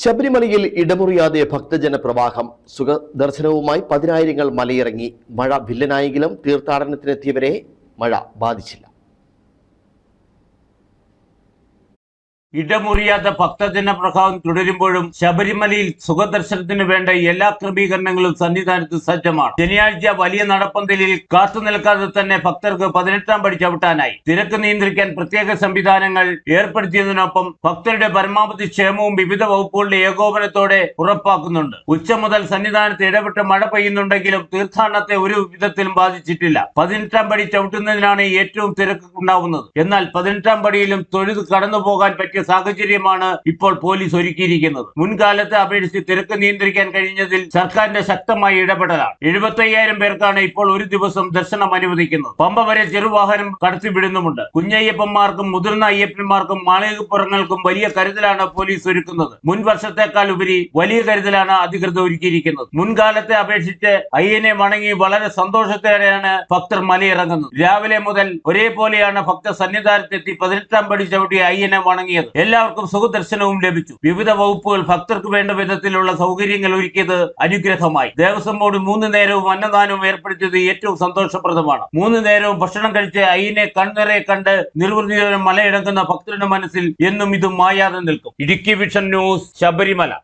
ശബരിമലയിൽ ഇടമുറിയാതെ ഭക്തജന പ്രവാഹം. സുഖദർശനവുമായി പതിനായിരങ്ങൾ മലയിറങ്ങി. മഴ വില്ലനായെങ്കിലും തീർത്ഥാടനത്തിനെത്തിയവരെ മഴ ബാധിച്ചില്ല. ഇടമുറിയാത്ത ഭക്തജന പ്രവാഹം തുടരുമ്പോഴും ശബരിമലയിൽ സുഖദർശനത്തിന് വേണ്ട എല്ലാ ക്രമീകരണങ്ങളും സന്നിധാനത്ത് സജ്ജമാണ്. ശനിയാഴ്ച വലിയ നടപ്പന്തലിൽ കാത്തുനിൽക്കാതെ തന്നെ ഭക്തർക്ക് 18ാം പടി ചവിട്ടാനായി. തിരക്ക് നിയന്ത്രിക്കാൻ പ്രത്യേക സംവിധാനങ്ങൾ ഏർപ്പെടുത്തിയതിനൊപ്പം ഭക്തരുടെ പരമാവധി ക്ഷേമവും വിവിധ വകുപ്പുകളുടെ ഏകോപനത്തോടെ ഉറപ്പാക്കുന്നുണ്ട്. ഉച്ച മുതൽ സന്നിധാനത്ത് ഇടവിട്ട് മഴ പെയ്യുന്നുണ്ടെങ്കിലും തീർത്ഥാടനത്തെ ഒരു വിധത്തിലും ബാധിച്ചിട്ടില്ല. 18ാം പടി ചവിട്ടുന്നതിനാണ് ഏറ്റവും തിരക്ക് ഉണ്ടാവുന്നത്. എന്നാൽ 18ാം പടിയിലും തൊഴുത് കടന്നു പോകാൻ പറ്റിയ സാഹചര്യമാണ് ഇപ്പോൾ പോലീസ് ഒരുക്കിയിരിക്കുന്നത്. മുൻകാലത്തെ അപേക്ഷിച്ച് തിരക്ക് നിയന്ത്രിക്കാൻ കഴിഞ്ഞതിൽ സർക്കാരിന്റെ ശക്തമായ ഇടപെടലാണ്. 75,000 പേർക്കാണ് ഇപ്പോൾ ഒരു ദിവസം ദർശനം അനുവദിക്കുന്നത്. പമ്പ വരെ ചെറുവാഹനം കടത്തിവിടുന്നുമുണ്ട്. കുഞ്ഞയ്യപ്പന്മാർക്കും മുതിർന്ന അയ്യപ്പന്മാർക്കും മാളികപ്പുറങ്ങൾക്കും വലിയ കരുതലാണ് പോലീസ് ഒരുക്കുന്നത്. മുൻ വർഷത്തെക്കാൾ ഉപരി വലിയ കരുതലാണ് അധികൃതർ ഒരുക്കിയിരിക്കുന്നത്. മുൻകാലത്തെ അപേക്ഷിച്ച് അയ്യനെ വണങ്ങി വളരെ സന്തോഷത്തോടെയാണ് ഭക്തർ മലയിറങ്ങുന്നത്. രാവിലെ മുതൽ ഒരേപോലെയാണ് ഭക്തർ സന്നിധാനത്തെത്തി 18ാം പടി ചവിട്ടി അയ്യനെ വണങ്ങിയത്. എല്ലാവർക്കും സുഖദർശനവും ലഭിച്ചു. വിവിധ വകുപ്പുകൾ ഭക്തർക്ക് വേണ്ട വിധത്തിലുള്ള സൗകര്യങ്ങൾ ഒരുക്കിയത് അനുഗ്രഹമായി. ദേവസ്വം ബോർഡ് 3 നേരവും അന്നദാനവും ഏർപ്പെടുത്തിയത് ഏറ്റവും സന്തോഷപ്രദമാണ്. 3 നേരവും ഭക്ഷണം കഴിച്ച് അയ്യനെ കൺനിറയെ കണ്ട് നിർവൃതിയോടെ മലയിറങ്ങുന്ന ഭക്തരുടെ മനസ്സിൽ എന്നും ഇത് മായാതെ നിൽക്കും. Idukki vision news, Sabarimala.